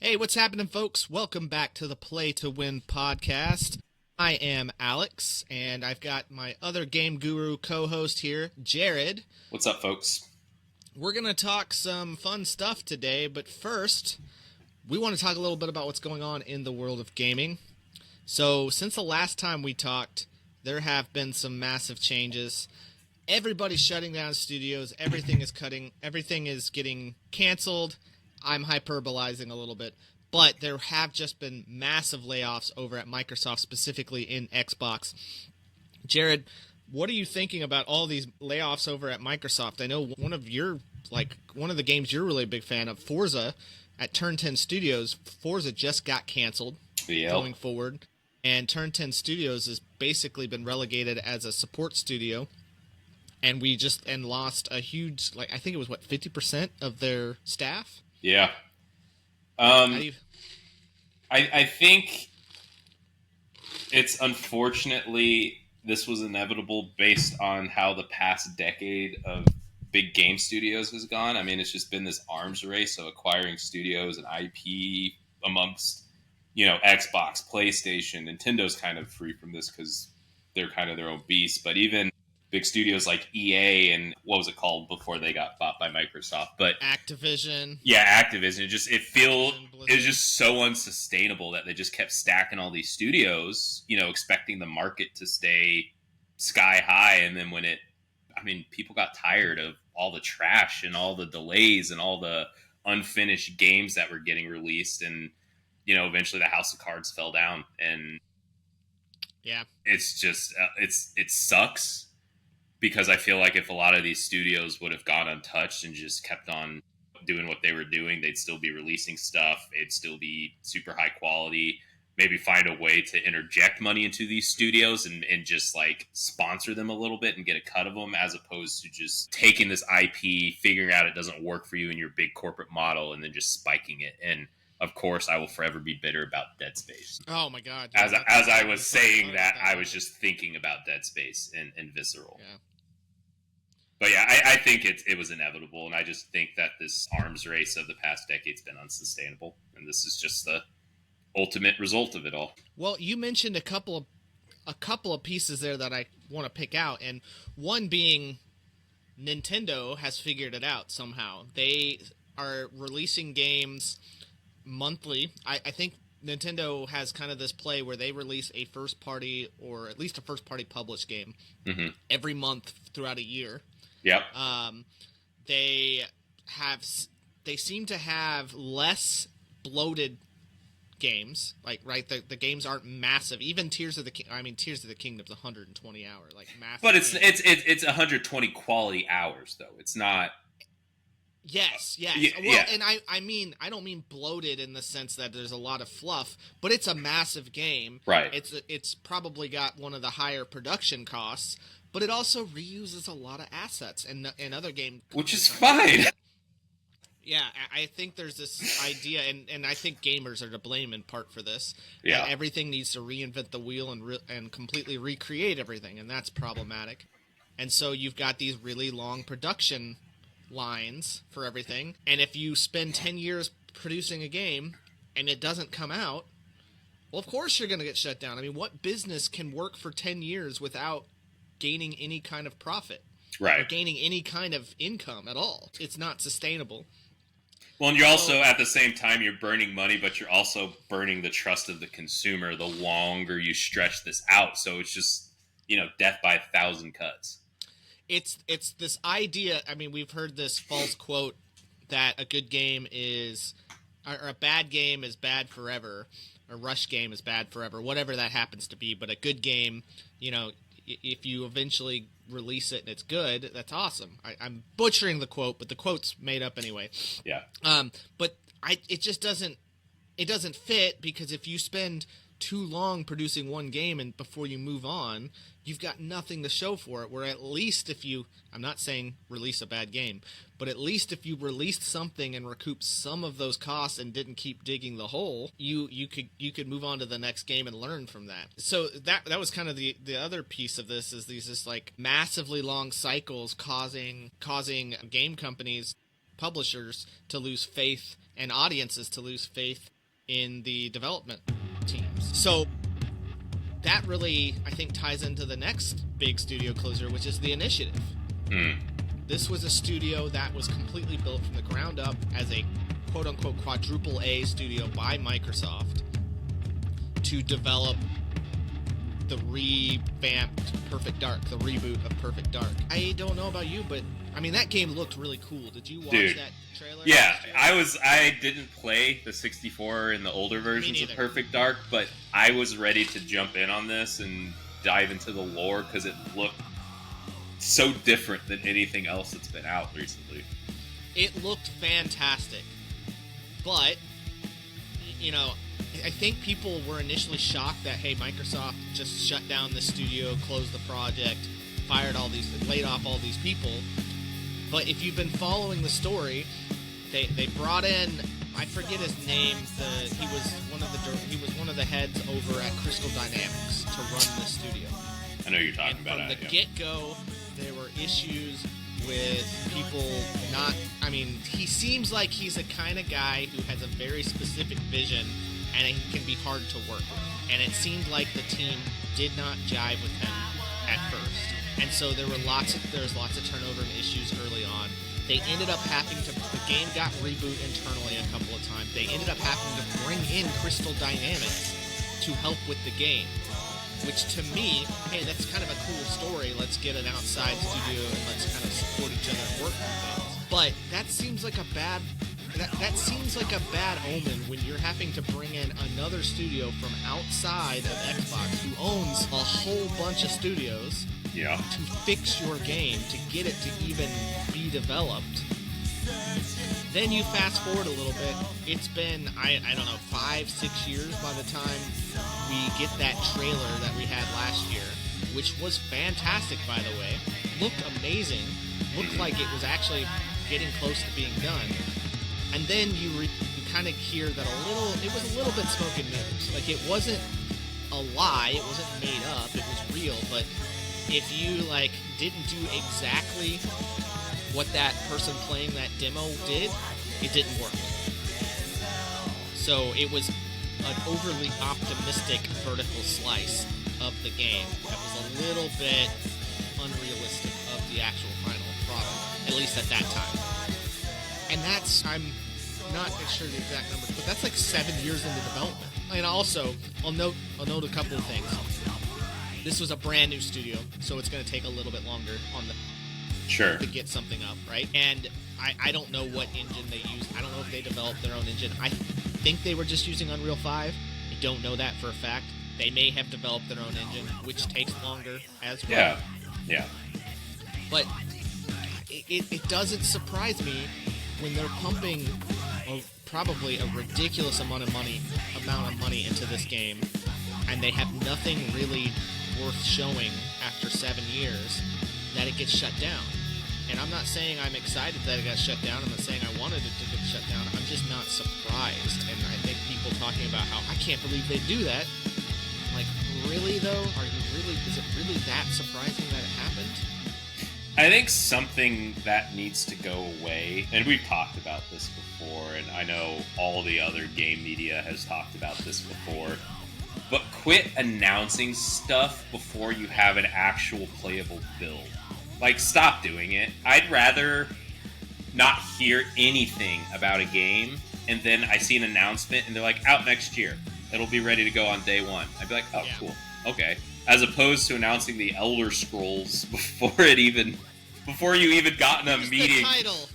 Hey, what's happening, folks? Welcome back to the Play to Win podcast. I am Alex, and I've got my other game guru co-host here, Jared. What's up, folks? We're going to talk some fun stuff today, but first, we want to talk a little bit about what's going on in the world of gaming. So, since the last time we talked, there have been some massive changes. Everybody's shutting down studios, everything is getting canceled. I'm hyperbolizing a little bit, but there have just been massive layoffs over at Microsoft, specifically in Xbox. Jared, what are you thinking about all these layoffs over at Microsoft? I know one of the games you're really a big fan of, Forza, at Turn 10 Studios. Forza just got canceled going forward, and Turn 10 Studios has basically been relegated as a support studio. And we lost a huge, I think it was 50% of their staff. Yeah. I think it's unfortunately this was inevitable based on how the past decade of big game studios has gone. I mean, it's just been this arms race of acquiring studios and IP amongst, Xbox, PlayStation. Nintendo's kind of free from this because they're kind of their own beast, but even big studios like EA and what was it called before they got bought by Microsoft? But Activision. Yeah, Activision. It was just so unsustainable that they just kept stacking all these studios, expecting the market to stay sky high. And then people got tired of all the trash and all the delays and all the unfinished games that were getting released. And, eventually the House of Cards fell down. And yeah, it's just, it sucks. Because I feel like if a lot of these studios would have gone untouched and just kept on doing what they were doing, they'd still be releasing stuff. It'd still be super high quality. Maybe find a way to interject money into these studios and just sponsor them a little bit and get a cut of them, as opposed to just taking this IP, figuring out it doesn't work for you in your big corporate model, and then just spiking it. And of course, I will forever be bitter about Dead Space. Oh my God! Yeah, as I was saying that, I was just thinking about Dead Space and Visceral. Yeah. But yeah, I think it was inevitable, and I just think that this arms race of the past decade's been unsustainable, and this is just the ultimate result of it all. Well, you mentioned a couple of pieces there that I want to pick out, and one being Nintendo has figured it out somehow. They are releasing games monthly. I think Nintendo has kind of this play where they release a first-party, or at least a first-party published game every month throughout a year. Yep. They seem to have less bloated games. The games aren't massive. Even Tears of the Kingdom's 120 hour, massive. But it's 120 quality hours though. It's not. Yes. Yeah. And I don't mean bloated in the sense that there's a lot of fluff, but it's a massive game. Right. It's probably got one of the higher production costs. But it also reuses a lot of assets and other games. Which is fine. Yeah, I think there's this idea, and I think gamers are to blame in part for this. Yeah. Everything needs to reinvent the wheel and completely recreate everything, and that's problematic. And so you've got these really long production lines for everything. And if you spend 10 years producing a game and it doesn't come out, well, of course you're going to get shut down. I mean, what business can work for 10 years without gaining any kind of profit, right, or gaining any kind of income at all? It's not sustainable. Well, and you're also, at the same time, you're burning money, but you're also burning the trust of the consumer the longer you stretch this out. So it's just, death by 1,000 cuts. It's this idea. I mean, we've heard this false quote that a good game or a bad game is bad forever, a rush game is bad forever, whatever that happens to be. But a good game, if you eventually release it and it's good, that's awesome. I'm butchering the quote, but the quote's made up anyway. Yeah. But it just doesn't fit, because if you spend too long producing one game and before you move on, you've got nothing to show for it. Where at least I'm not saying release a bad game, but at least if you released something and recouped some of those costs and didn't keep digging the hole, you could move on to the next game and learn from that. So that was kind of the other piece of this, is these just massively long cycles causing game companies, publishers, to lose faith, and audiences to lose faith in the development teams. So that really, I think, ties into the next big studio closer, which is the Initiative. This was a studio that was completely built from the ground up as a quote-unquote quadruple A studio by Microsoft to develop the revamped Perfect Dark, the reboot of Perfect Dark. I don't know about you, but I mean, that game looked really cool. Did you watch that trailer? Yeah, I didn't play the 64 and the older versions of Perfect Dark, but I was ready to jump in on this and dive into the lore because it looked so different than anything else that's been out recently. It looked fantastic. But, you know, I think people were initially shocked that, hey, Microsoft just shut down the studio, closed the project, laid off all these people. But if you've been following the story, they brought in, I forget his name, he was one of the heads over at Crystal Dynamics to run the studio. I know you're talking about it. From the get-go, there were issues with people he seems like he's a kind of guy who has a very specific vision, and he can be hard to work with. And it seemed like the team did not jive with him at first. And so there was lots of turnover and issues early on. They ended up the game got reboot internally a couple of times. They ended up having to bring in Crystal Dynamics to help with the game. Which to me, hey, that's kind of a cool story. Let's get an outside studio and let's kind of support each other and work on things. But that seems like a bad omen when you're having to bring in another studio from outside of Xbox who owns a whole bunch of studios to fix your game, to get it to even be developed. Then you fast forward a little bit. It's been, I don't know, 5-6 years by the time we get that trailer that we had last year, which was fantastic, by the way. Looked amazing. Looked like it was actually getting close to being done. And then you kind of hear that it was a little bit smoke and mirrors. Like, it wasn't a lie, it wasn't made up, it was real, but if you, didn't do exactly what that person playing that demo did, it didn't work. So it was an overly optimistic vertical slice of the game that was a little bit unrealistic of the actual final product, at least at that time. And I'm not sure the exact number, but that's 7 years into development. And also, I'll note a couple of things. This was a brand new studio, so it's going to take a little bit longer to get something up, right? And I don't know what engine they use. I don't know if they developed their own engine. I think they were just using Unreal 5. I don't know that for a fact. They may have developed their own engine, which takes longer as well. Yeah. But it doesn't surprise me when they're pumping probably a ridiculous amount of money into this game, and they have nothing really worth showing after 7 years, that it gets shut down. And I'm not saying I'm excited that it got shut down. I'm not saying I wanted it to get shut down. I'm just not surprised. And I think people talking about how I can't believe they do that. Really though? Is it really that surprising that it happened? I think something that needs to go away, and we've talked about this before, and I know all the other game media has talked about this before, but quit announcing stuff before you have an actual playable build. Stop doing it. I'd rather not hear anything about a game, and then I see an announcement, and they're like, out next year. It'll be ready to go on day one. I'd be like, oh, cool. Okay. As opposed to announcing the Elder Scrolls before you even got in a meeting. The title.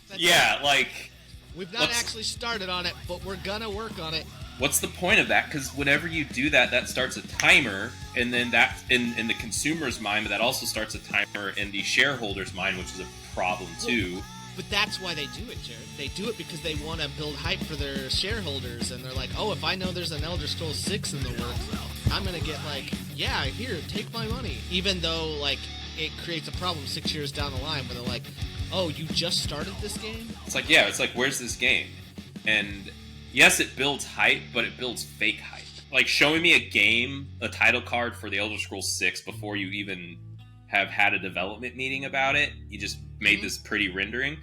We've not actually started on it, but we're gonna work on it. What's the point of that? Because whenever you do that, that starts a timer, and then that in the consumer's mind, but that also starts a timer in the shareholder's mind, which is a problem too. But that's why they do it, Jared. They do it because they want to build hype for their shareholders, and they're like, oh, if I know there's an Elder Scrolls 6 in the works, I'm going to get yeah, here, take my money. Even though, it creates a problem 6 years down the line where they're like, oh, you just started this game? It's where's this game? And yes, it builds hype, but it builds fake hype. Showing me a title card for the Elder Scrolls 6 before you even have had a development meeting about it, you just made this pretty rendering.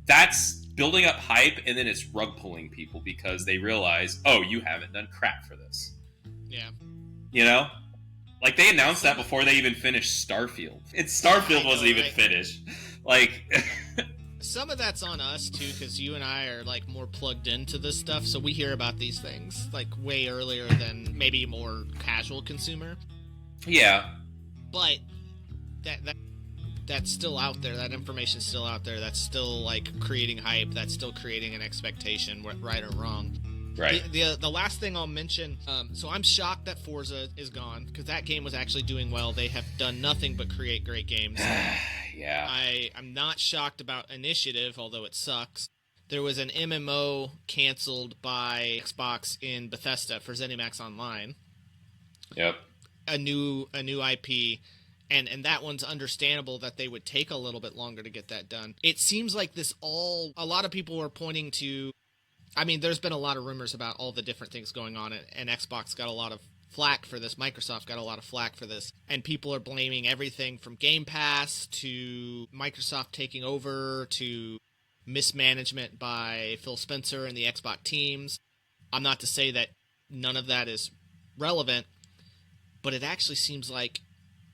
That's building up hype, and then it's rug pulling people because they realize, oh, you haven't done crap for this. Yeah. You know? Like, they announced that before they even finished Starfield. Starfield wasn't even finished. Like... Some of that's on us, too, because you and I are, like, more plugged into this stuff, so we hear about these things, like, way earlier than maybe a more casual consumer. Yeah. But that's still out there. That information's still out there. That's still, like, creating hype. That's still creating an expectation, right or wrong. Right. The last thing I'll mention, so I'm shocked that Forza is gone, because that game was actually doing well. They have done nothing but create great games. Yeah. I'm not shocked about Initiative, although it sucks. There was an MMO canceled by Xbox in Bethesda for ZeniMax Online. Yep. A new IP, and that one's understandable that they would take a little bit longer to get that done. It seems like a lot of people are pointing to, I mean, there's been a lot of rumors about all the different things going on, and Xbox got a lot of flack for this. Microsoft got a lot of flack for this. And people are blaming everything from Game Pass to Microsoft taking over to mismanagement by Phil Spencer and the Xbox teams. I'm not to say that none of that is relevant, but it actually seems like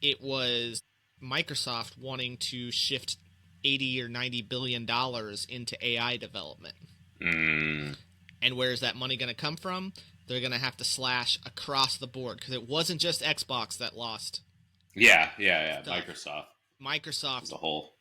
it was Microsoft wanting to shift $80 or $90 billion into AI development. And where's that money going to come from? They're going to have to slash across the board, because it wasn't just Xbox that lost. Yeah. Microsoft as a whole.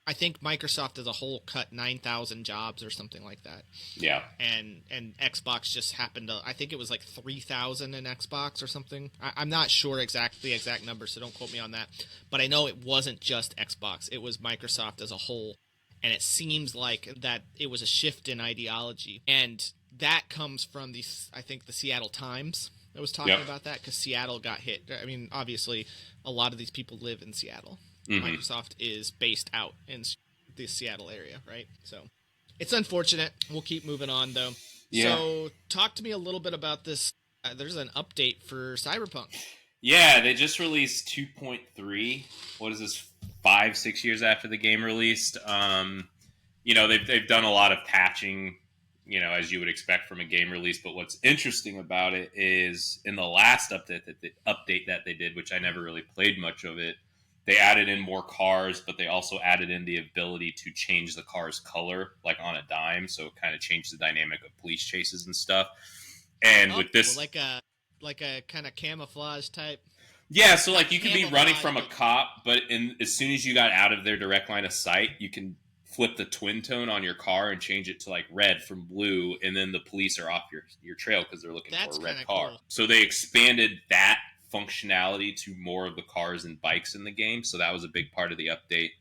I think Microsoft as a whole cut 9,000 jobs or something like that. Yeah. And Xbox just happened to, I think it was like 3,000 in Xbox or something. I'm not sure the exact number, so don't quote me on that. But I know it wasn't just Xbox. It was Microsoft as a whole. And it seems like that it was a shift in ideology. And that comes from the Seattle Times that was talking about that, because Seattle got hit. I mean, obviously, a lot of these people live in Seattle. Mm-hmm. Microsoft is based out in the Seattle area, right? So it's unfortunate. We'll keep moving on, though. Yeah. So talk to me a little bit about this. There's an update for Cyberpunk. Yeah, they just released 2.3. What is this, 5-6 years after the game released? They've done a lot of patching, as you would expect from a game release. But what's interesting about it is in the last update that they did, which I never really played much of it, they added in more cars, but they also added in the ability to change the car's color, like on a dime. So it kind of changed the dynamic of police chases and stuff. And with this, like a kind of camouflage type. Yeah, so like you could be running from a cop, but as soon as you got out of their direct line of sight, you can flip the twin tone on your car and change it to like red from blue, and then the police are off your trail because they're looking for a red car. Cool. So they expanded that functionality to more of the cars and bikes in the game, so that was a big part of the update.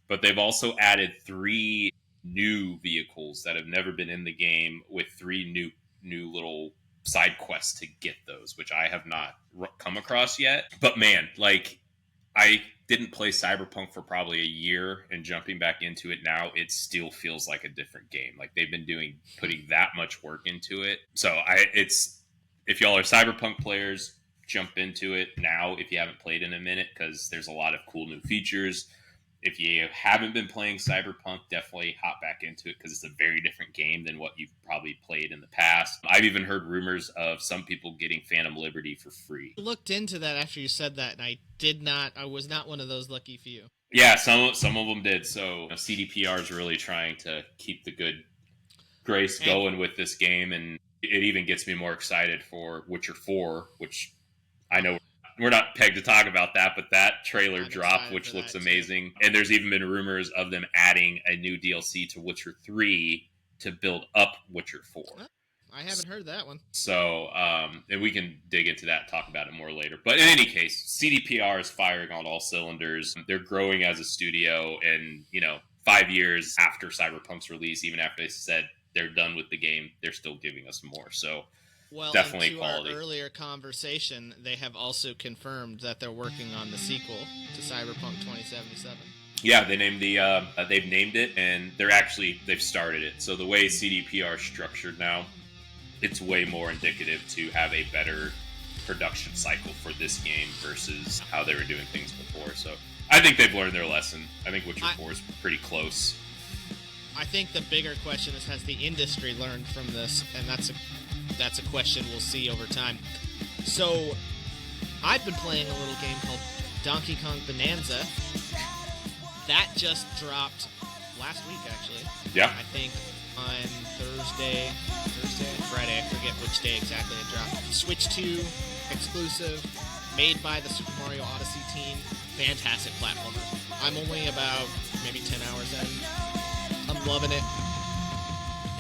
But they've also added 3 new vehicles that have never been in the game, with 3 new little side quests to get those, which I have not come across yet. But man, like, I didn't play Cyberpunk for probably a year, and jumping back into it now, it still feels like a different game. Like, they've been putting that much work into it. So if y'all are Cyberpunk players, jump into it now if you haven't played in a minute, because there's a lot of cool new features. If you haven't been playing Cyberpunk, definitely hop back into it, because it's a very different game than what you've probably played in the past. I've even heard rumors of some people getting Phantom Liberty for free. I looked into that after you said that, and I was not one of those lucky few. Yeah, some of them did. So CDPR is really trying to keep the good grace going with this game, and it even gets me more excited for Witcher 4, which I know we're not pegged to talk about that, but that trailer dropped, which looks amazing. And there's even been rumors of them adding a new DLC to Witcher 3 to build up Witcher 4. I haven't heard that one. So, and we can dig into that and talk about it more later. But in any case, CDPR is firing on all cylinders. They're growing as a studio, and 5 years after Cyberpunk's release, even after they said they're done with the game, they're still giving us more. So, well, definitely and to quality. Our earlier conversation, they have also confirmed that they're working on the sequel to Cyberpunk 2077. Yeah, they've named it, and they've started it. So the way CDPR is structured now, it's way more indicative to have a better production cycle for this game versus how they were doing things before. So I think they've learned their lesson. I think Witcher 4 is pretty close. I think the bigger question is, has the industry learned from this? And that's a question we'll see over time. So, I've been playing a little game called Donkey Kong Bonanza. That just dropped last week, actually. Yeah. I think on Thursday, Friday, I forget which day exactly it dropped. Switch 2, exclusive, made by the Super Mario Odyssey team. Fantastic platformer. I'm only about maybe 10 hours in. I'm loving it.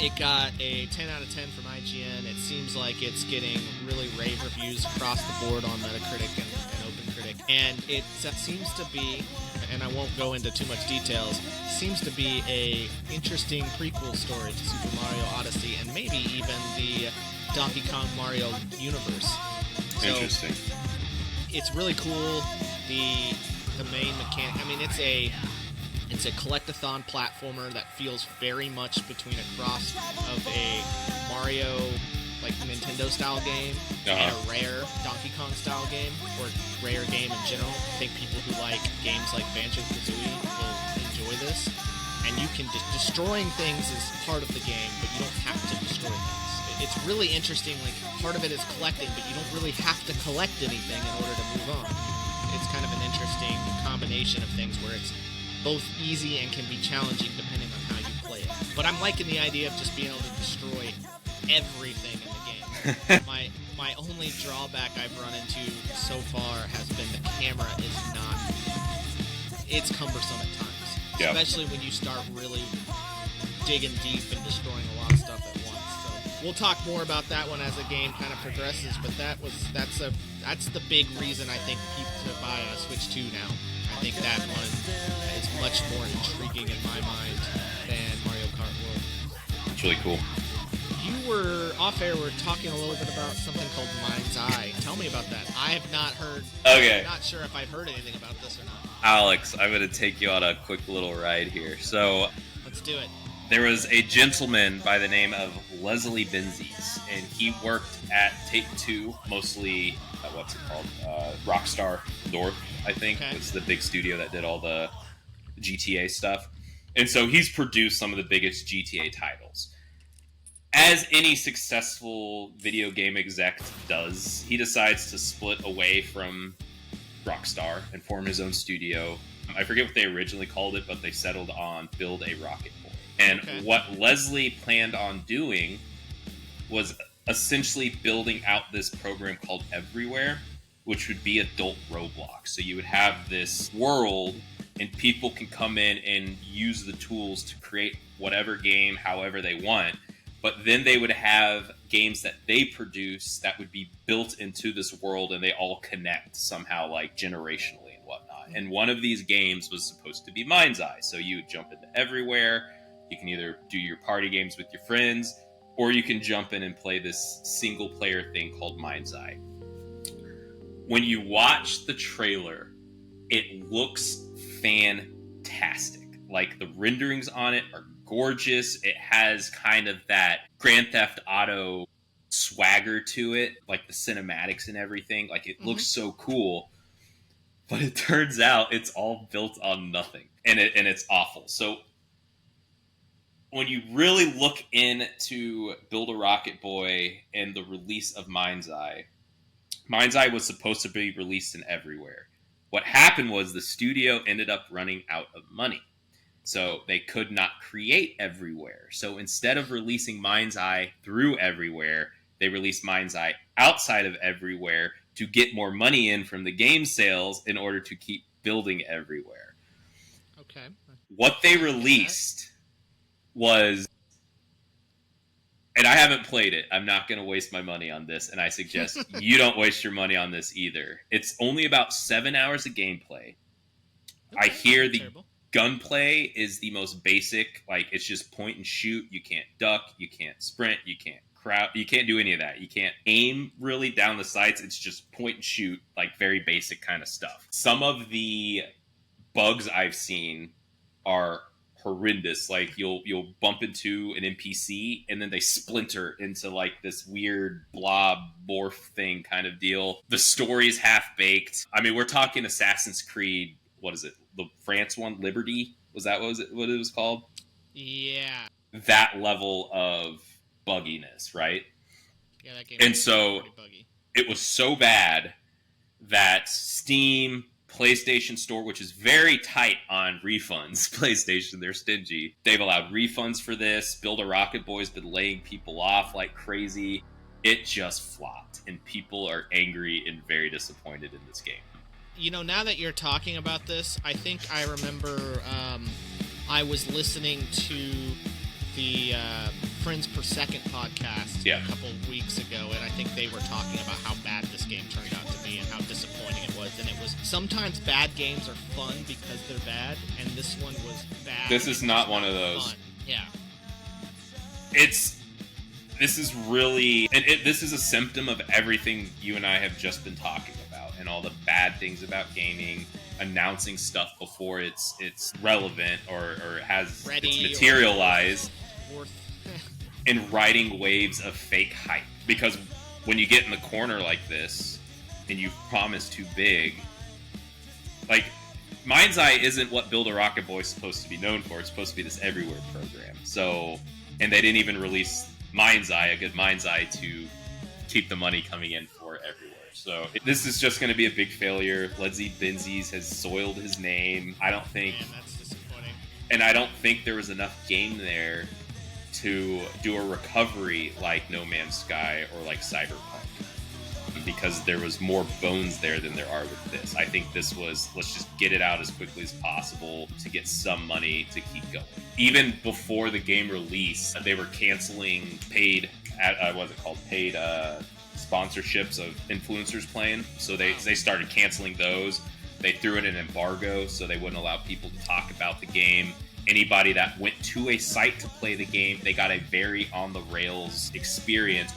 It got a 10 out of 10 from IGN. It seems like it's getting really rave reviews across the board on Metacritic and OpenCritic. And it seems to be, and I won't go into too much details, seems to be a interesting prequel story to Super Mario Odyssey and maybe even the Donkey Kong Mario universe. So, interesting. It's really cool. The main mechanic, I mean, it's a collect-a-thon platformer that feels very much between a cross of a Mario, like Nintendo-style game, and a Rare Donkey Kong-style game, or Rare game in general. I think people who like games like Banjo-Kazooie will enjoy this. And you can destroying things is part of the game, but you don't have to destroy things. It's really interesting. Like, part of it is collecting, but you don't really have to collect anything in order to move on. It's kind of an interesting combination of things where it's both easy and can be challenging depending on how you play it. But I'm liking the idea of just being able to destroy everything in the game. My only drawback I've run into so far has been the camera is not... It's cumbersome at times. Yep. Especially when you start really digging deep and destroying a lot of stuff at once. So we'll talk more about that one as the game kind of progresses, but that's the big reason I think people to buy a Switch 2 now. I think that one is much more intriguing in my mind than Mario Kart World. It's really cool. You were off air. We're talking a little bit about something called Mind's Eye. Tell me about that. I have not heard. Okay. I'm not sure if I've heard anything about this or not. Alex, I'm going to take you on a quick little ride here. So, let's do it. There was a gentleman by the name of Leslie Benzies, and he worked at Take-Two, mostly, what's it called? Rockstar North, I think. Okay. It's the big studio that did all the GTA stuff. And so he's produced some of the biggest GTA titles. As any successful video game exec does, he decides to split away from Rockstar and form his own studio. I forget what they originally called it, but they settled on Build a Rocket Boy. And what Leslie planned on doing was essentially building out this program called Everywhere, which would be adult Roblox. So you would have this world, and people can come in and use the tools to create whatever game, however they want. But then they would have games that they produce that would be built into this world, and they all connect somehow, like generationally and whatnot. And one of these games was supposed to be Mind's Eye. So you would jump into Everywhere. You can either do your party games with your friends, or you can jump in and play this single-player thing called Mind's Eye. When you watch the trailer, it looks fantastic. Like, the renderings on it are gorgeous. It has kind of that Grand Theft Auto swagger to it, like the cinematics and everything. Like, it looks so cool. But it turns out it's all built on nothing, and it's awful. So when you really look into Build a Rocket Boy and the release of Mind's Eye was supposed to be released in Everywhere. What happened was the studio ended up running out of money. So they could not create Everywhere. So instead of releasing Mind's Eye through Everywhere, they released Mind's Eye outside of Everywhere to get more money in from the game sales in order to keep building Everywhere. Okay. What they released was, and I haven't played it, I'm not going to waste my money on this, and I suggest you don't waste your money on this either. It's only about 7 hours of gameplay. Okay, I hear the gunplay is the most basic, like it's just point and shoot. You can't duck, you can't sprint, you can't crowd, you can't do any of that. You can't aim really down the sights. It's just point and shoot, like very basic kind of stuff. Some of the bugs I've seen are horrendous. Like you'll bump into an NPC and then they splinter into like this weird blob morph thing kind of deal. The story's half baked. I mean, we're talking Assassin's Creed. What is it? The France one, Liberty? Was that what it was called? Yeah. that level of bugginess, right? Yeah, that game And was so pretty buggy. it was so bad that Steam, PlayStation Store, which is very tight on refunds, PlayStation, they're stingy. They've allowed refunds for this. Build a Rocket Boy's been laying people off like crazy. It just flopped, and people are angry and very disappointed in this game. You know, now that you're talking about this, I think I remember I was listening to the Friends Per Second podcast a couple of weeks ago, and I think they were talking about how bad this game turned out to be and how disappointing it was. And it was, sometimes bad games are fun because they're bad, and this one was bad. This is not one of those. Fun. Yeah. This is really, and this is a symptom of everything you and I have just been talking about, and all the bad things about gaming, announcing stuff before it's relevant or has ready, it's materialized, and riding waves of fake hype. Because when you get in the corner like this and you promise too big, like, Mind's Eye isn't what Build a Rocket Boy is supposed to be known for. It's supposed to be this everywhere program. So, and they didn't even release Mind's Eye, a good Mind's Eye, to keep the money coming in for everywhere. So this is just going to be a big failure. Leslie Benzies has soiled his name. I don't think... Man, that's disappointing. And I don't think there was enough game there to do a recovery like No Man's Sky or like Cyberpunk, because there was more bones there than there are with this. I think this was, let's just get it out as quickly as possible to get some money to keep going. Even before the game release, they were canceling paid sponsorships of influencers playing. So they started canceling those. They threw in an embargo so they wouldn't allow people to talk about the game. Anybody that went to a site to play the game, they got a very on-the-rails experience.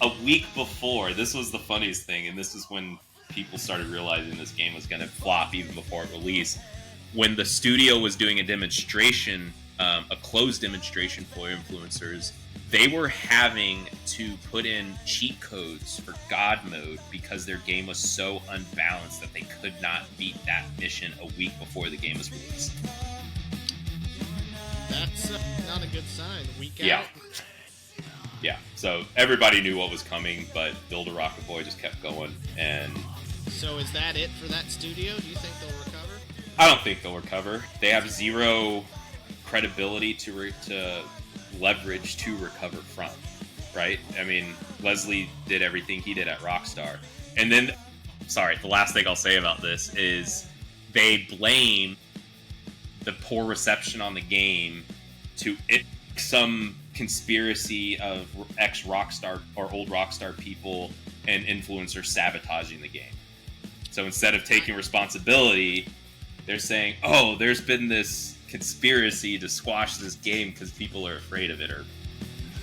A week before, this was the funniest thing, and this is when people started realizing this game was going to flop even before it released. When the studio was doing a demonstration, a closed demonstration for influencers, they were having to put in cheat codes for God mode because their game was so unbalanced that they could not beat that mission a week before the game was released. That's not a good sign. Week out. Out. Yeah, so everybody knew what was coming, but Build a Rocket Boy just kept going. And so is that it for that studio? Do you think they'll recover? I don't think they'll recover. They have zero credibility to leverage to recover from, right? I mean, Leslie did everything he did at Rockstar. And then, the last thing I'll say about this is they blame the poor reception on the game to some conspiracy of ex-Rockstar or old Rockstar people and influencers sabotaging the game. So instead of taking responsibility, they're saying, oh, there's been this conspiracy to squash this game because people are afraid of it or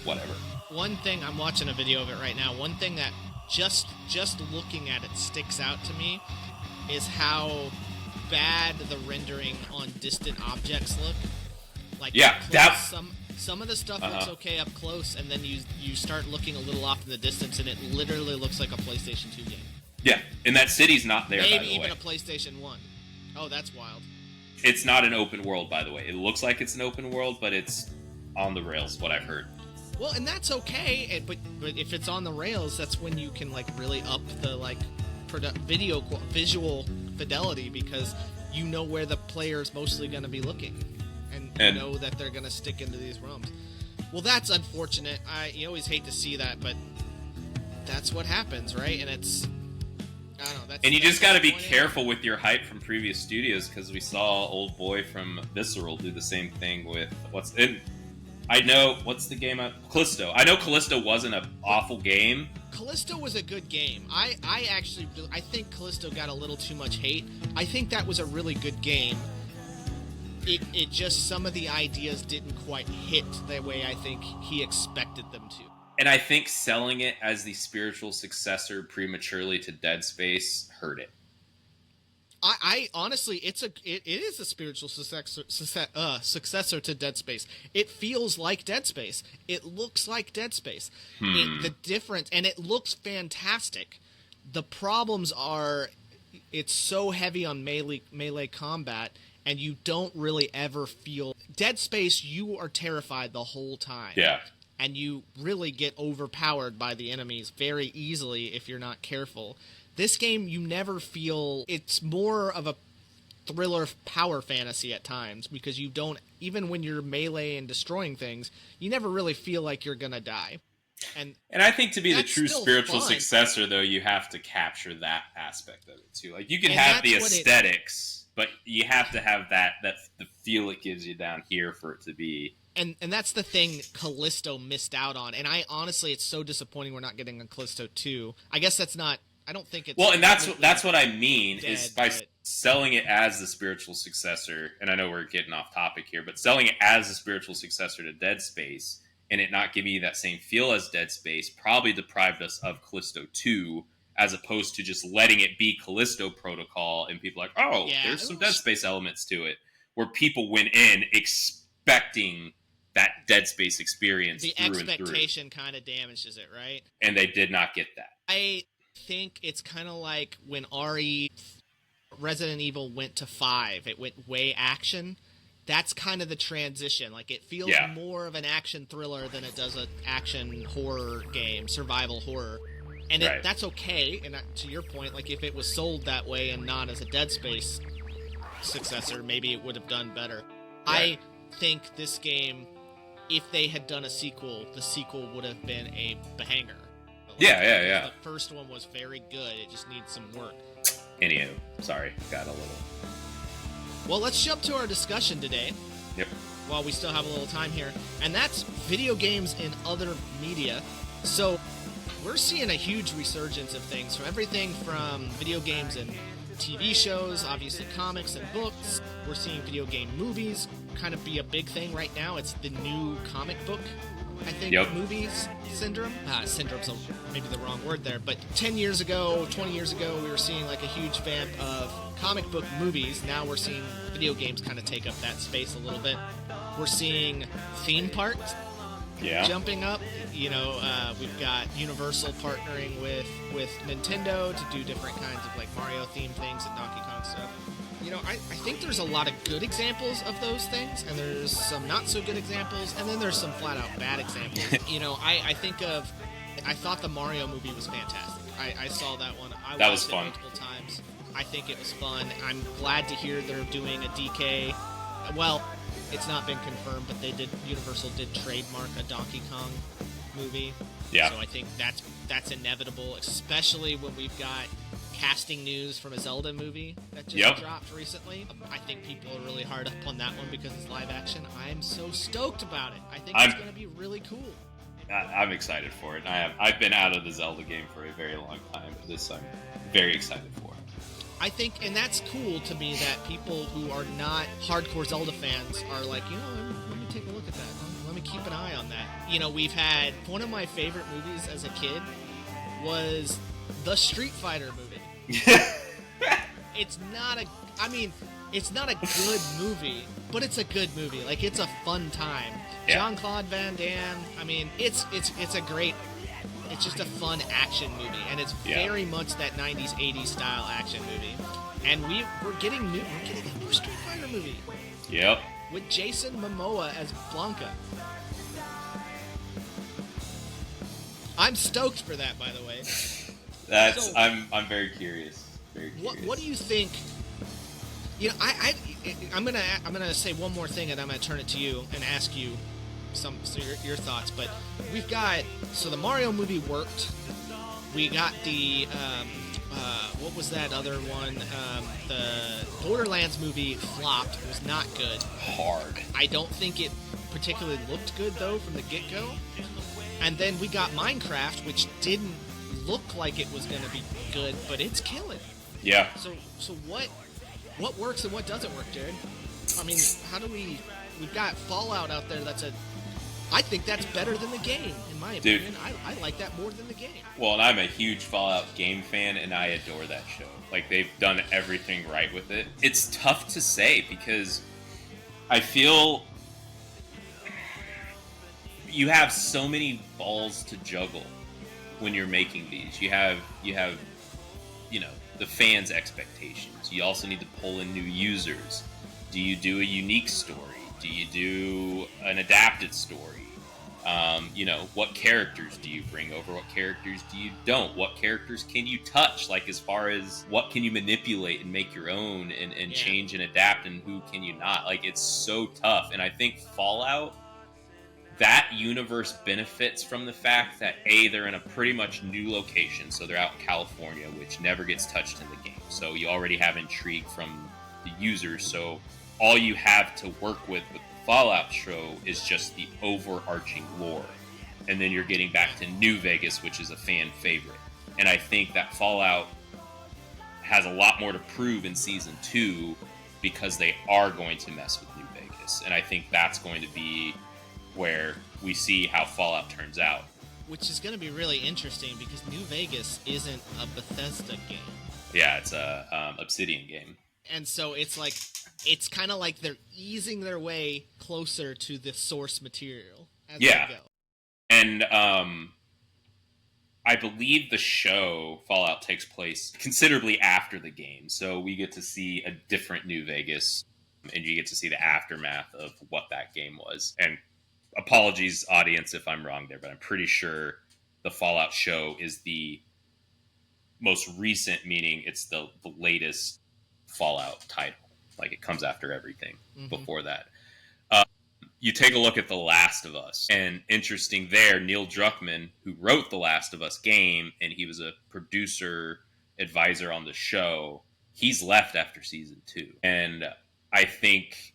whatever. One thing, I'm watching a video of it right now, one thing that just looking at it sticks out to me is how bad the rendering on distant objects look. Like, some of the stuff looks okay up close, and then you start looking a little off in the distance, and it literally looks like a PlayStation 2 game. Yeah, and that city's not there, Maybe by the even way. a PlayStation 1. Oh, that's wild. It's not an open world, by the way. It looks like it's an open world, but it's on the rails, what I've heard. Well, and that's okay, but if it's on the rails, that's when you can, like, really up the, like, visual fidelity, because you know where the player's mostly going to be looking. And you know that they're going to stick into these ROMs. Well, that's unfortunate. You always hate to see that, but that's what happens, right? And it's... I don't know, and you just got to be careful with your hype from previous studios, because we saw old boy from Visceral do the same thing with what's the game? Callisto. I know Callisto wasn't an awful game. Callisto was a good game. I think Callisto got a little too much hate. I think that was a really good game. It just, some of the ideas didn't quite hit the way I think he expected them to. And I think selling it as the spiritual successor prematurely to Dead Space hurt it. I honestly, it is a spiritual successor to Dead Space. It feels like Dead Space. It looks like Dead Space. The difference, and it looks fantastic. The problems are, it's so heavy on melee combat, and you don't really ever feel Dead Space. You are terrified the whole time. Yeah. And you really get overpowered by the enemies very easily if you're not careful. This game, you never feel... It's more of a thriller power fantasy at times, because you don't... Even when you're melee and destroying things, you never really feel like you're gonna die. And I think to be the true spiritual fun. successor, though, you have to capture that aspect of it, too. Like, you can And have the that's what aesthetics, but you have to have that the feel it gives you down here for it to be... And that's the thing Callisto missed out on. And I honestly, it's so disappointing we're not getting a Callisto 2. I guess that's not... I don't think it's... Well, and that's what I mean, dead, is by selling it as the spiritual successor, and I know we're getting off topic here, but selling it as the spiritual successor to Dead Space, and it not giving you that same feel as Dead Space, probably deprived us of Callisto 2, as opposed to just letting it be Callisto Protocol, and people are like, oh, yeah, there's some Dead Space elements to it, where people went in expecting that Dead Space experience the through and through. The expectation kind of damages it, right? And they did not get that. I think it's kind of like when Resident Evil went to 5. It went way action. That's kind of the transition. Like, it feels more of an action thriller than it does an action horror game, survival horror. And that's okay. And to your point, like, if it was sold that way and not as a Dead Space successor, maybe it would have done better. Right. I think this game, if they had done a sequel, the sequel would have been a banger. Yeah. The first one was very good. It just needs some work. Anywho, sorry, got a little... Well, let's jump to our discussion today. Yep. While we still have a little time here. And that's video games in other media. So, we're seeing a huge resurgence of things. From everything from video games and TV shows, obviously comics and books. We're seeing video game movies kind of be a big thing right now. It's the new comic book, I think, movies syndrome. Syndrome's maybe the wrong word there, but 10 years ago, 20 years ago, we were seeing like a huge vamp of comic book movies. Now we're seeing video games kind of take up that space a little bit. We're seeing theme parks jumping up. You know, we've got Universal partnering with Nintendo to do different kinds of like Mario themed things and Donkey Kong stuff. You know, I think there's a lot of good examples of those things, and there's some not so good examples, and then there's some flat out bad examples. You know, I thought the Mario movie was fantastic. I saw that one. That was fun. Multiple times. I think it was fun. I'm glad to hear they're doing a DK. Well, it's not been confirmed, but Universal did trademark a Donkey Kong movie. Yeah. So I think that's inevitable, especially when we've got casting news from a Zelda movie that just dropped recently. I think people are really hard up on that one because it's live action. I'm so stoked about it. I think it's going to be really cool. I'm excited for it. I've been out of the Zelda game for a very long time, but this I'm very excited for. I think, and that's cool to me that people who are not hardcore Zelda fans are like, you know, let me take a look at that. Let me keep an eye on that. You know, we've had one of my favorite movies as a kid was the Street Fighter movie. It's not a good movie, but it's a good movie. Like, it's a fun time. Yeah. Jean-Claude Van Damme, I mean, it's just a fun action movie, and it's very much that 90s, 80s style action movie. And we're getting a new Street Fighter movie. Yep. With Jason Momoa as Blanca. I'm stoked for that, by the way. I'm very curious. Very curious. What do you think? You know, I'm gonna say one more thing, and I'm gonna turn it to you and ask you your thoughts. But we've got the Mario movie worked. We got the what was that other one? The Borderlands movie flopped. It was not good. Hard. I don't think it particularly looked good though from the get-go. And then we got Minecraft, which didn't look like it was going to be good, but it's killing. Yeah. So what works and what doesn't work, Jared? I mean, we've got Fallout out there I think that's better than the game, in my opinion. I like that more than the game. Well, and I'm a huge Fallout game fan, and I adore that show. Like, they've done everything right with it. It's tough to say, because I feel you have so many balls to juggle when you're making these. You have you know, the fans' expectations. You also need to pull in new users. Do you do a unique story? Do you do an adapted story? What characters do you bring over? What characters do you don't? What characters can you touch? Like, as far as what can you manipulate and make your own and change and adapt, and who can you not? Like, it's so tough. And I think Fallout, that universe benefits from the fact that they're in a pretty much new location. So they're out in California, which never gets touched in the game. So you already have intrigue from the users. So all you have to work with the Fallout show is just the overarching lore. And then you're getting back to New Vegas, which is a fan favorite. And I think that Fallout has a lot more to prove in season 2 because they are going to mess with New Vegas. And I think that's going to be where we see how Fallout turns out. Which is going to be really interesting because New Vegas isn't a Bethesda game. Yeah, it's a Obsidian game. And so it's kind of like they're easing their way closer to the source material as they go. And I believe the show Fallout takes place considerably after the game. So we get to see a different New Vegas, and you get to see the aftermath of what that game was. And apologies, audience, if I'm wrong there, but I'm pretty sure the Fallout show is the most recent, meaning it's the latest Fallout title. Like, it comes after everything before that. You take a look at The Last of Us, and interesting there, Neil Druckmann, who wrote The Last of Us game, and he was a producer advisor on the show, he's left after season 2. And I think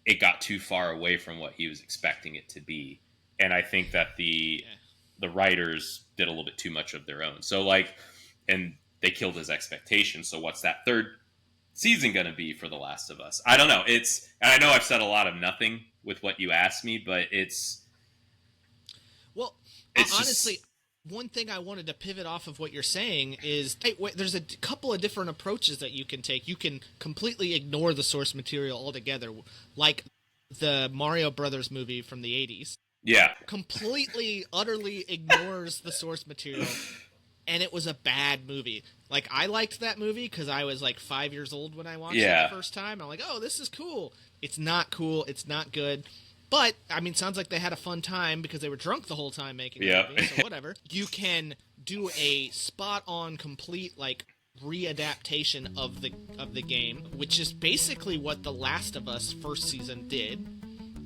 it got too far away from what he was expecting it to be. And I think that the writers did a little bit too much of their own. So, and they killed his expectations. So what's that third season going to be for The Last of Us? I don't know. And I know I've said a lot of nothing with what you asked me, but it's honestly, just... one thing I wanted to pivot off of what you're saying is there's a couple of different approaches that you can take. You can completely ignore the source material altogether, like the Mario Brothers movie from the 80s. Yeah. Completely, utterly ignores the source material. And it was a bad movie. Like, I liked that movie because I was, 5 years old when I watched it the first time. I'm like, oh, this is cool. It's not cool. It's not good. But, I mean, sounds like they had a fun time because they were drunk the whole time making the movie, so whatever. You can do a spot-on, complete, readaptation of the game, which is basically what The Last of Us first season did.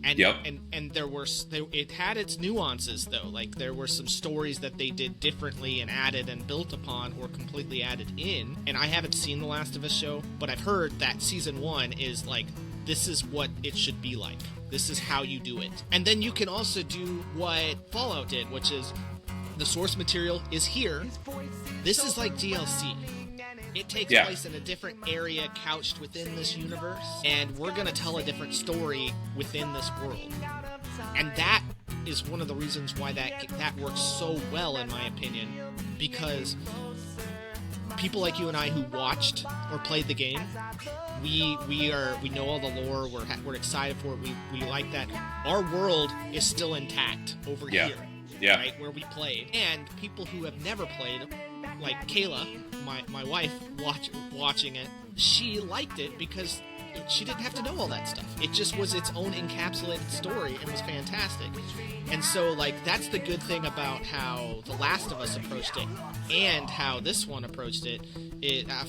And it had its nuances, though. Like, there were some stories that they did differently and added and built upon or completely added in. And I haven't seen The Last of Us show, but I've heard that season 1 is this is what it should be like. This is how you do it. And then you can also do what Fallout did, which is the source material is here. This is like DLC. It takes place in a different area couched within this universe, and we're going to tell a different story within this world. And that is one of the reasons why that works so well, in my opinion, because people like you and I who watched or played the game, we know all the lore, we're excited for it, we like that. Our world is still intact over here, right, where we played. And people who have never played, like Kayla, my wife, watching it, she liked it because she didn't have to know all that stuff. It just was its own encapsulated story and was fantastic. And so, that's the good thing about how The Last of Us approached it and how this one approached it,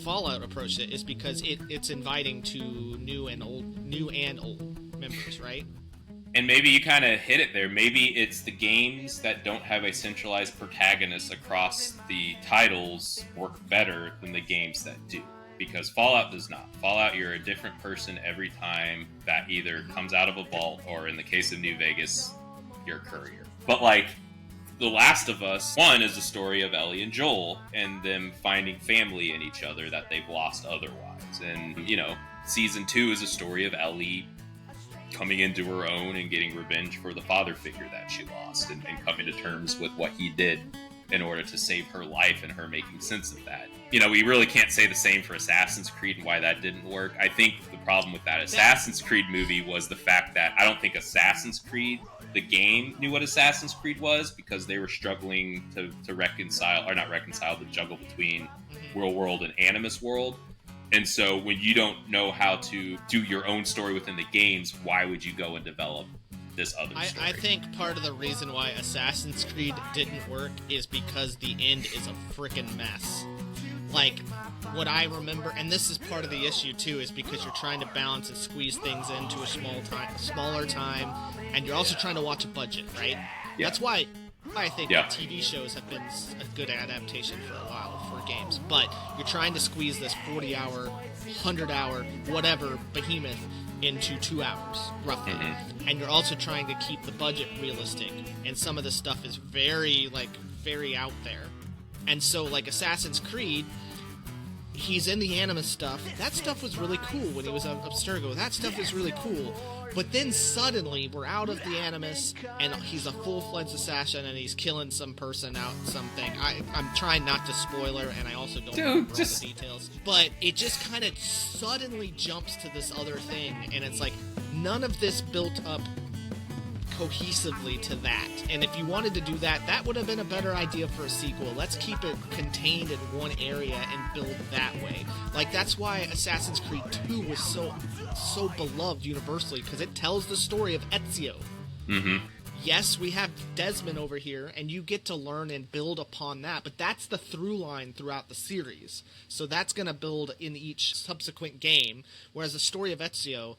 Fallout approached it, is because it's inviting to new and old members, right? And maybe you kind of hit it there. Maybe it's the games that don't have a centralized protagonist across the titles work better than the games that do. Because Fallout does not. Fallout, you're a different person every time that either comes out of a vault, or in the case of New Vegas, you're a courier. But The Last of Us 1 is the story of Ellie and Joel and them finding family in each other that they've lost otherwise. And, Season 2 is a story of Ellie coming into her own and getting revenge for the father figure that she lost, and coming to terms with what he did in order to save her life, and her making sense of that. We really can't say the same for Assassin's Creed and why that didn't work. I think the problem with that Assassin's Creed movie was the fact that I don't think Assassin's Creed, the game, knew what Assassin's Creed was, because they were struggling to juggle between Real World and Animus World. And so when you don't know how to do your own story within the games, why would you go and develop this other story? I think part of the reason why Assassin's Creed didn't work is because the end is a freaking mess. Like, what I remember, and this is part of the issue too, is because you're trying to balance and squeeze things into a smaller time, and you're also trying to watch a budget, right? Yeah. That's why I think TV shows have been a good adaptation for a while for games. But you're trying to squeeze this 40-hour, 100-hour, whatever behemoth into 2 hours, roughly. Mm-hmm. And you're also trying to keep the budget realistic. And some of the stuff is very out there. And so, like, Assassin's Creed, he's in the Animus stuff. That stuff was really cool when he was on Abstergo. That stuff is really cool. But then suddenly, we're out of the Animus, and he's a full-fledged assassin, and he's killing some person out something. I'm trying not to spoiler, and I also don't remember all the details. But it just kind of suddenly jumps to this other thing, and it's like, none of this built up cohesively to that. And if you wanted to do that, that would have been a better idea for a sequel. Let's keep it contained in one area and build that way. Like, that's why Assassin's Creed 2 was so beloved universally, because it tells the story of Ezio. Mm-hmm. Yes, we have Desmond over here, and you get to learn and build upon that, but that's the through line throughout the series. So that's going to build in each subsequent game, whereas the story of Ezio,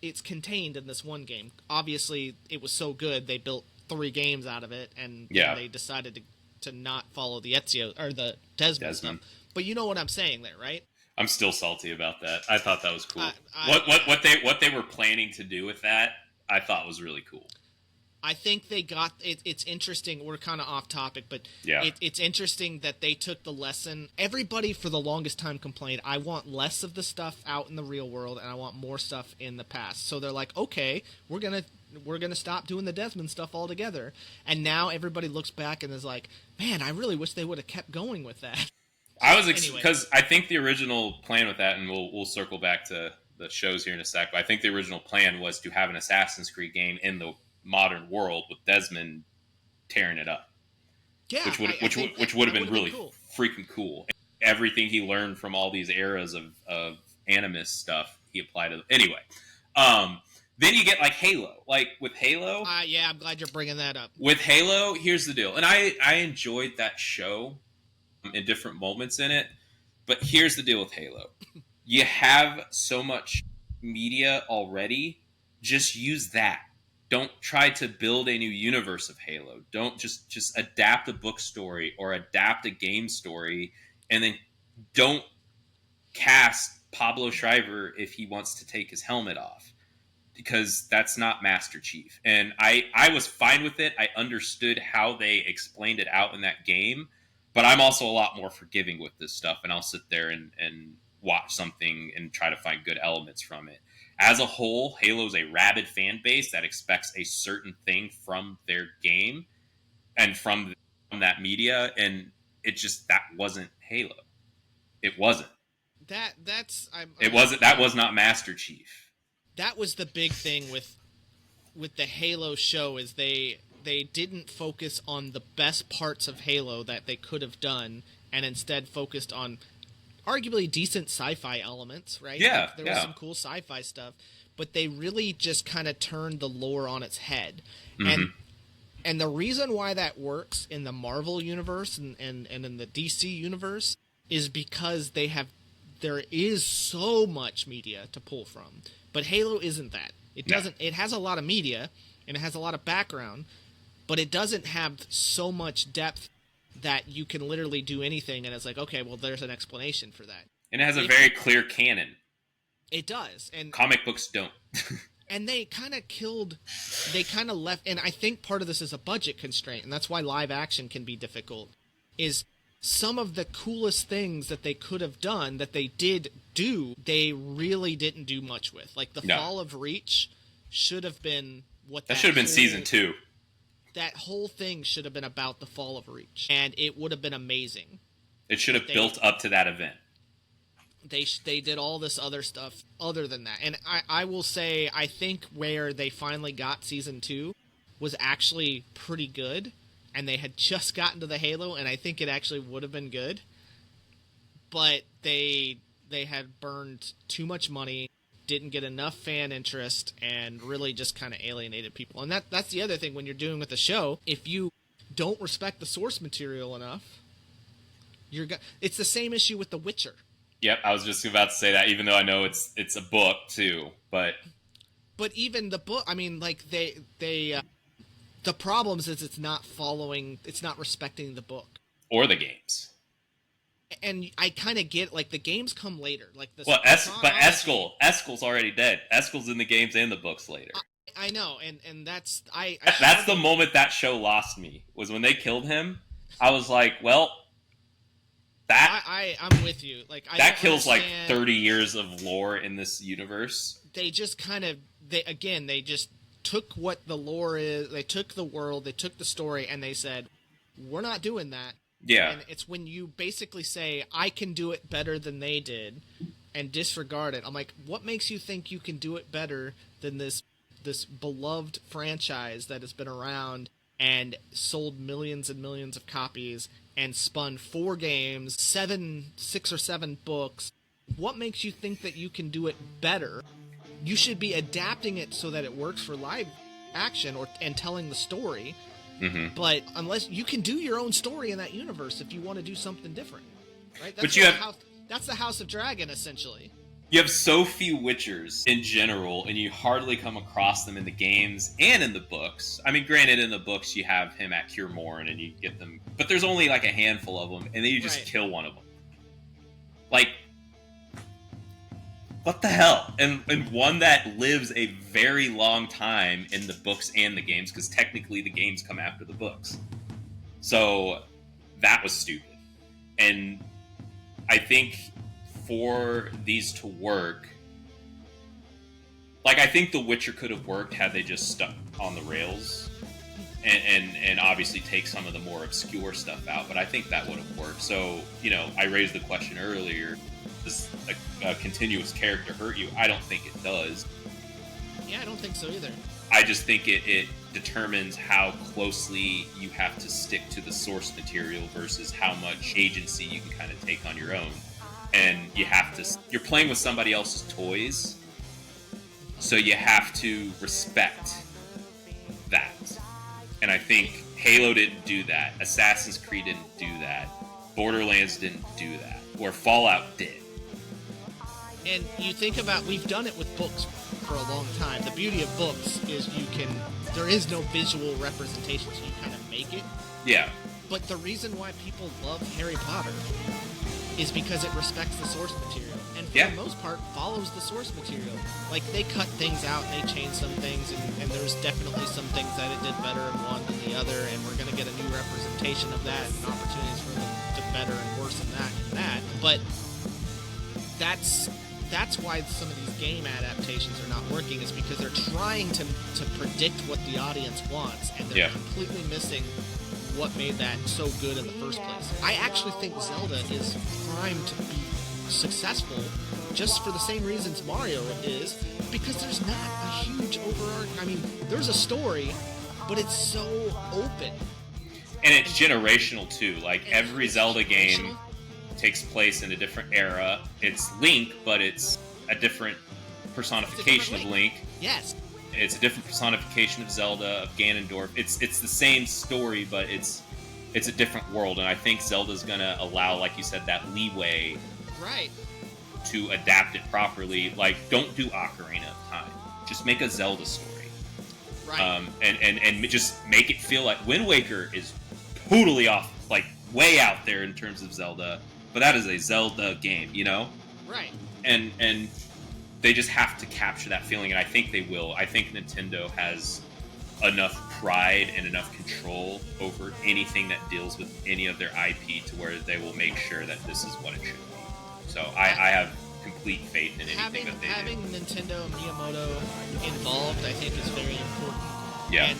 it's contained in this one game. Obviously, it was so good, they built 3 games out of it, and they decided to not follow the Ezio, or the Desmond stuff. But you know what I'm saying there, right? I'm still salty about that. I thought that was cool. What they were planning to do with that, I thought was really cool. I think they got it. It's interesting. We're kind of off topic, but it's interesting that they took the lesson. Everybody for the longest time complained, I want less of the stuff out in the real world, and I want more stuff in the past. So they're like, okay, we're gonna stop doing the Desmond stuff altogether. And now everybody looks back and is like, man, I really wish they would have kept going with that. Because I think the original plan with that, and we'll circle back to the shows here in a sec, but I think the original plan was to have an Assassin's Creed game in the modern world with Desmond tearing it up. Yeah, which would have been really freaking cool. Everything he learned from all these eras of Animus stuff, he applied to. Anyway, then you get like Halo. Like with Halo, I'm glad you're bringing that up. With Halo, here's the deal, and I enjoyed that show in different moments in it. But here's the deal with Halo: you have so much media already. Just use that. Don't try to build a new universe of Halo. Don't just adapt a book story or adapt a game story, and then don't cast Pablo Schreiber if he wants to take his helmet off, because that's not Master Chief. And I was fine with it. I understood how they explained it out in that game, but I'm also a lot more forgiving with this stuff, and I'll sit there and watch something and try to find good elements from it. As a whole, Halo's a rabid fan base that expects a certain thing from their game and from that media, and that wasn't Halo. It wasn't. That was not Master Chief. That was the big thing with the Halo show, is they didn't focus on the best parts of Halo that they could have done, and instead focused on arguably decent sci-fi elements, right? Yeah, there was some cool sci-fi stuff, but they really just kind of turned the lore on its head. Mm-hmm. And the reason why that works in the Marvel universe and in the DC universe is because there is so much media to pull from. But Halo isn't that. It doesn't. It has a lot of media and it has a lot of background, but it doesn't have so much depth that you can literally do anything, and it's like, okay, well, there's an explanation for that. And it has a very clear canon. It does. And comic books don't. And they kind of left, and I think part of this is a budget constraint, and that's why live action can be difficult, is some of the coolest things that they could have done, that they did do, they really didn't do much with. Like the Fall of Reach should have been that should have been season 2. That whole thing should have been about the Fall of Reach, and it would have been amazing. It should have built up to that event. They did all this other stuff other than that. And I will say, I think where they finally got season 2 was actually pretty good, and they had just gotten to the Halo, and I think it actually would have been good. But they they had burned too much money, didn't get enough fan interest, and really just kind of alienated people. And that's the other thing when you're doing with a show. If you don't respect the source material enough, it's the same issue with The Witcher. Yep, I was just about to say that, even though I know it's a book too, but even the book, I mean, like they the problems is it's not respecting the book or the games. And I kind of get, like, the games come later. Like but Eskel's already dead. Eskel's in the games and the books later. I know, and that's that's the moment that show lost me, was when they killed him. I was like, well, I'm with you. Like, that kills like 30 years of lore in this universe. They just kind of they just took what the lore is. They took the world, they took the story, and they said, we're not doing that. Yeah. And it's when you basically say, I can do it better than they did, and disregard it. I'm like, what makes you think you can do it better than this beloved franchise that has been around and sold millions and millions of copies and spun 4 games, 6 or 7 books? What makes you think that you can do it better? You should be adapting it so that it works for live action and telling the story. Mm-hmm. But unless you can do your own story in that universe if you want to do something different, right? That's the House of Dragon, essentially. You have so few Witchers in general, and you hardly come across them in the games and in the books. I mean, granted, in the books you have him at Cure Morn, and you get them, but there's only like a handful of them, and then you just kill one of them. Like, what the hell? And one that lives a very long time in the books and the games, because technically the games come after the books. So that was stupid. And I think for these to work, like, I think The Witcher could have worked had they just stuck on the rails and obviously take some of the more obscure stuff out, but I think that would have worked. So, I raised the question earlier, does a continuous character hurt you? I don't think it does. Yeah, I don't think so either. I just think it determines how closely you have to stick to the source material versus how much agency you can kind of take on your own. And you're playing with somebody else's toys, so you have to respect that. And I think Halo didn't do that. Assassin's Creed didn't do that. Borderlands didn't do that. Or Fallout did. And you think about, we've done it with books for a long time. The beauty of books is there is no visual representation, so you kind of make it. Yeah. But the reason why people love Harry Potter is because it respects the source material. And for the most part, follows the source material. Like, they cut things out, and they change some things, and there's definitely some things that it did better in one than the other, and we're going to get a new representation of that and opportunities for them to better and worse than that. But that's why some of these game adaptations are not working, is because they're trying to predict what the audience wants, and they're completely missing what made that so good in the first place. I actually think Zelda is primed to be successful just for the same reasons Mario is, because there's not a huge overarching... I mean, there's a story, but it's so open. And it's generational, too. Like, every Zelda game takes place in a different era. It's Link, but it's a different personification of Link. Yes. It's a different personification of Zelda, of Ganondorf. It's the same story, but it's a different world. And I think Zelda's gonna allow, like you said, that leeway, right, to adapt it properly. Like, don't do Ocarina of Time. Just make a Zelda story. Right. And just make it feel like Wind Waker is totally off, like way out there in terms of Zelda, but that is a Zelda game, Right. And they just have to capture that feeling, and I think they will. I think Nintendo has enough pride and enough control over anything that deals with any of their IP to where they will make sure that this is what it should be. So I have complete faith in anything that they do. Having Nintendo and Miyamoto involved, I think, is very important. Yeah. And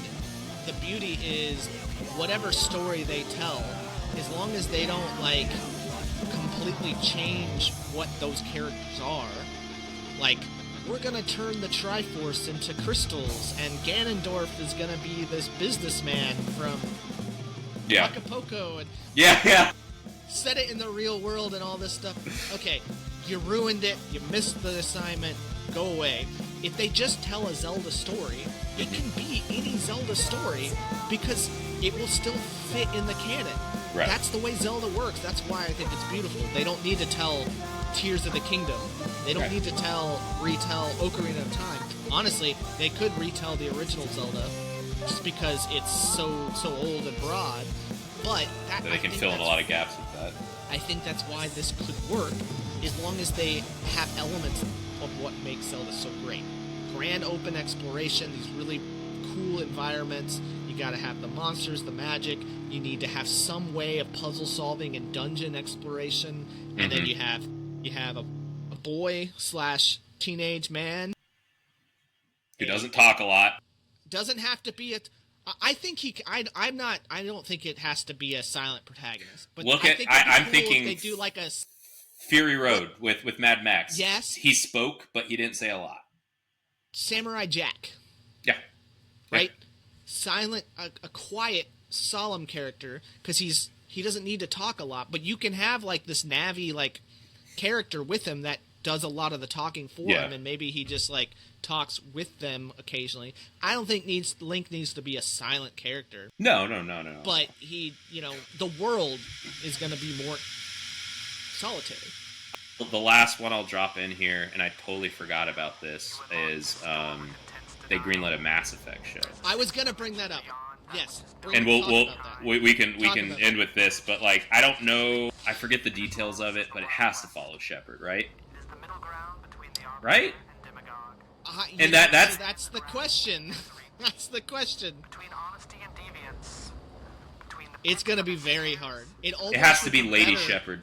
the beauty is, whatever story they tell, as long as they don't, like, completely change what those characters are, like, we're gonna turn the Triforce into crystals, and Ganondorf is gonna be this businessman from Acapulco, and yeah. set it in the real world and all this stuff. Okay, you ruined it. You missed the assignment. Go away. If they just tell a Zelda story, it can be any Zelda story because it will still fit in the canon. Right. That's the way Zelda works. That's why I think it's beautiful. They don't need to tell Tears of the Kingdom. They don't need to retell Ocarina of Time. Honestly, they could retell the original Zelda just because it's so old and broad. But they can fill in a lot of gaps with that. I think that's why this could work, as long as they have elements of what makes Zelda so great. Grand open exploration, these really cool environments. You gotta have the monsters, the magic. You need to have some way of puzzle solving and dungeon exploration. And then you have a boy / teenage man who doesn't talk a lot. Doesn't have to be I think I don't think it has to be a silent protagonist. But I'm thinking they do like a Fury Road with Mad Max. Yes, he spoke, but he didn't say a lot. Samurai Jack. Yeah. Right. Yeah. Silent, a quiet, solemn character because he doesn't need to talk a lot, but you can have like this Navi like character with him that does a lot of the talking for him, and maybe he just like talks with them occasionally. I don't think Link needs to be a silent character. No. But he, the world is going to be more solitary. The last one I'll drop in here, and I totally forgot about this, is they greenlit a Mass Effect show. I was going to bring that up. Yes. And we can end with this, but like I don't know, I forget the details of it, but it has to follow Shepard, right? Right? And that's the question. That's the question. It's going to be very hard. It has to be Lady Shepard.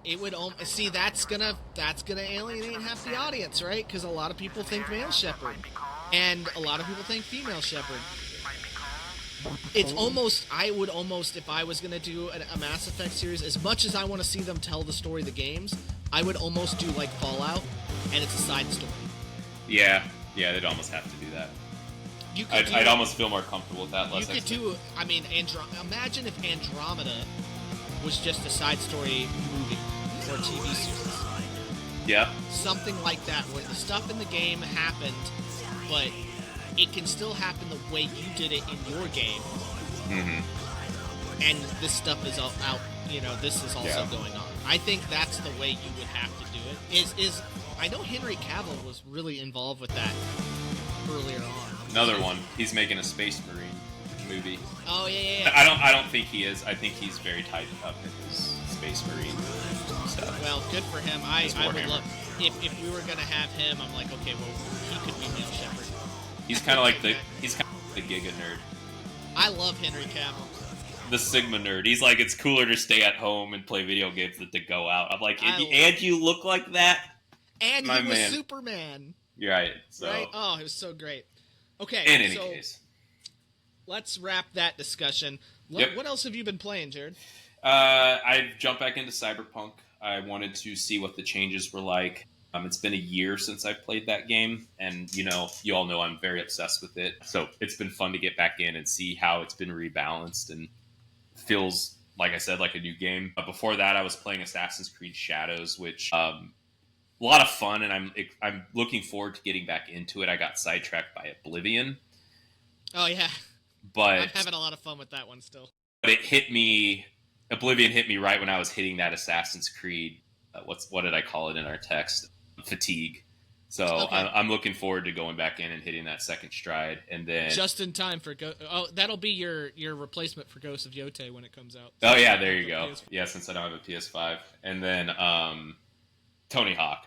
It would see that's gonna alienate half the audience, right? Because a lot of people think male Shepard, and a lot of people think female Shepard. It's almost, I would almost, if I was gonna do a Mass Effect series, as much as I want to see them tell the story of the games, I would almost do like Fallout, and it's a side story. Yeah, they'd almost have to do that. I'd almost feel more comfortable with that. Imagine if Andromeda was just a side story movie or TV series. Yeah. Something like that, where the stuff in the game happened, but it can still happen the way you did it in your game. And this stuff is all out, this is also going on. I think that's the way you would have to do it. I know Henry Cavill was really involved with that earlier on. Another one. He's making a Space Marine movie. Oh yeah. I don't think he is. I think he's very tied up in his Space Marine stuff. Well, good for him. I would love if we were gonna have him. I'm like, okay, well, he could be male Shepard. He's kind of like the Giga nerd. I love Henry Cavill. The Sigma nerd. He's like, it's cooler to stay at home and play video games than to go out. I'm like, and you look like that. And he was Superman. You're right. So. Right? Oh, it was so great. Okay. In any case. Let's wrap that discussion. What else have you been playing, Jared? I jumped back into Cyberpunk. I wanted to see what the changes were like. It's been a year since I've played that game, and you all know I'm very obsessed with it. So it's been fun to get back in and see how it's been rebalanced, and feels, like I said, like a new game. Before that, I was playing Assassin's Creed Shadows, which a lot of fun, and I'm looking forward to getting back into it. I got sidetracked by Oblivion. Oh yeah. But I'm having a lot of fun with that one still. But Oblivion hit me right when I was hitting that Assassin's Creed, what did I call it in our text? Fatigue. So okay. I'm looking forward to going back in and hitting that second stride, and then just in time for that'll be your replacement for Ghost of Yotei when it comes out. Oh yeah, there you go. PS5. Yeah, since I don't have a PS5, and then Tony Hawk.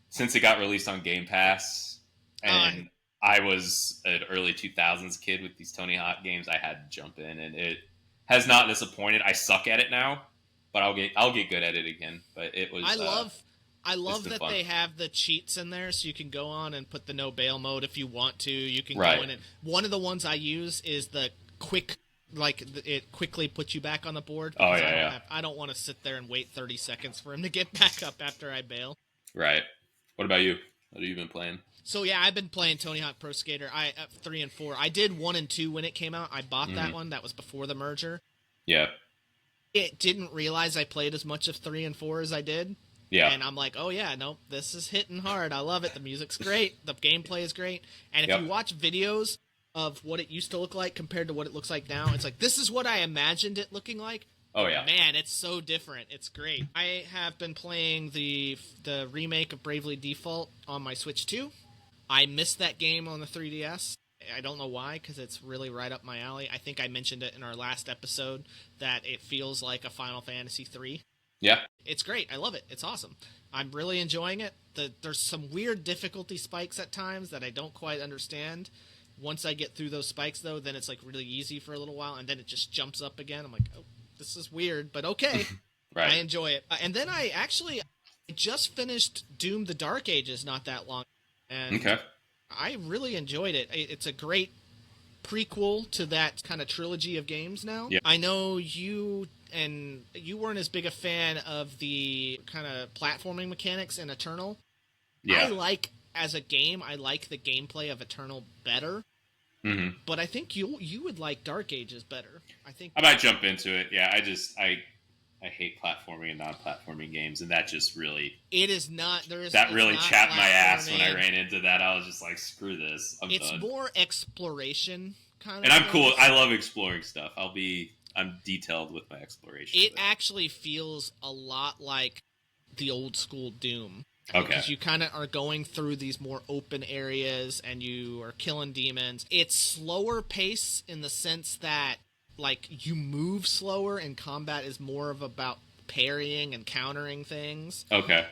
Since it got released on Game Pass, and I was an early 2000s kid with these Tony Hawk games, I had to jump in, and it has not disappointed. I suck at it now, but I'll get good at it again. But it was. I love that they have the cheats in there, so you can go on and put the no bail mode if you want to. You can go in and one of the ones I use is the quick, like it quickly puts you back on the board. Oh yeah, I don't want to sit there and wait 30 seconds for him to get back up after I bail. Right. What about you? What have you been playing? So yeah, I've been playing Tony Hawk Pro Skater 3 and 4. I did 1 and 2 when it came out. I bought that one. That was before the merger. Yeah. it didn't realize I played as much of 3 and 4 as I did. Yeah. And I'm like, oh yeah, nope, this is hitting hard. I love it. The music's great. The gameplay is great. And if you watch videos of what it used to look like compared to what it looks like now, it's like, this is what I imagined it looking like. Oh yeah. Man, it's so different. It's great. I have been playing the remake of Bravely Default on my Switch 2. I missed that game on the 3DS. I don't know why, because it's really right up my alley. I think I mentioned it in our last episode that it feels like a Final Fantasy 3. Yeah. It's great. I love it. It's awesome. I'm really enjoying it. There's some weird difficulty spikes at times that I don't quite understand. Once I get through those spikes, though, then it's like really easy for a little while, and then it just jumps up again. I'm like, oh, this is weird, but okay. Right. I enjoy it. And then I just finished Doom: The Dark Ages not that long, and I really enjoyed it. It's a great prequel to that kind of trilogy of games now. Yeah. I know you weren't as big a fan of the kind of platforming mechanics in Eternal. Yeah. As a game, I like the gameplay of Eternal better. Mm-hmm. But I think you would like Dark Ages better. I might jump into it. Yeah, I hate platforming and non-platforming games, and that just really really chapped my ass when I ran into that. I was just like, screw this. It's done. More exploration kind of. And I'm cool. I love exploring stuff. I'm detailed with my exploration. It actually feels a lot like the old school Doom. Okay. Because you kind of are going through these more open areas and you are killing demons. It's slower pace in the sense that, like, you move slower and combat is more of about parrying and countering things. Okay.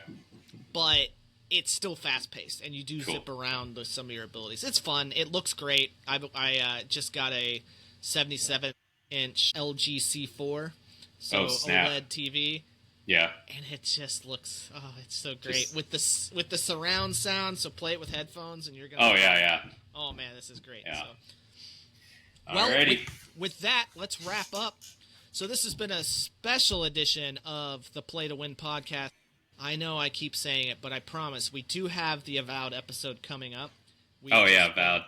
But it's still fast-paced, and you do zip around with some of your abilities. It's fun. It looks great. I just got a 77-inch LG C4, so OLED TV. Yeah. And it just looks, it's so great. With the surround sound, so play it with headphones and you're going to... Oh, yeah. Oh, man, this is great. Yeah. So. Well, with that, let's wrap up. So this has been a special edition of the Play to Win podcast. I know I keep saying it, but I promise we do have the Avowed episode coming up. Avowed.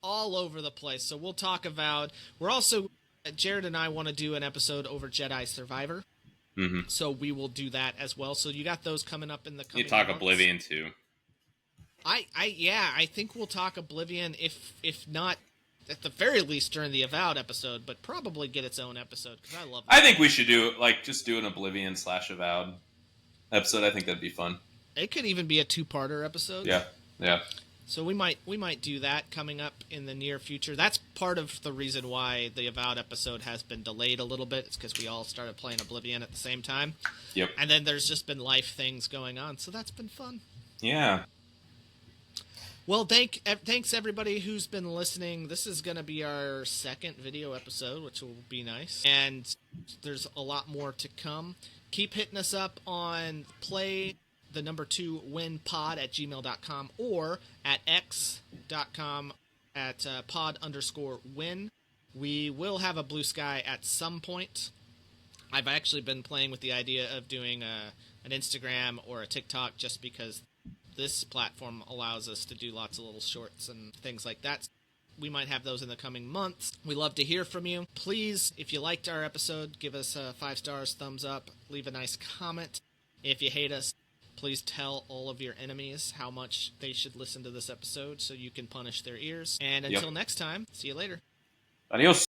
All over the place. So we'll talk Avowed. We're also... Jared and I want to do an episode over Jedi Survivor. Mm-hmm. So we will do that as well. So you got those coming up in the coming You talk months. Oblivion too. I think we'll talk Oblivion if not at the very least during the Avowed episode, but probably get its own episode because I love it. I think we should do an Oblivion / Avowed episode. I think that'd be fun. It could even be a 2-parter episode. Yeah. So we might do that coming up in the near future. That's part of the reason why the Avowed episode has been delayed a little bit. It's because we all started playing Oblivion at the same time. Yep. And then there's just been life things going on, so that's been fun. Yeah. Well, thanks everybody who's been listening. This is going to be our second video episode, which will be nice. And there's a lot more to come. Keep hitting us up on play2winpod@gmail.com or at x.com at pod_win. We will have a Blue Sky at some point. I've actually been playing with the idea of doing an Instagram or a TikTok just because this platform allows us to do lots of little shorts and things like that. We might have those in the coming months. We love to hear from you. Please, if you liked our episode, give us 5 stars, thumbs up, leave a nice comment. If you hate us, please tell all of your enemies how much they should listen to this episode so you can punish their ears. And until next time, see you later. Adios.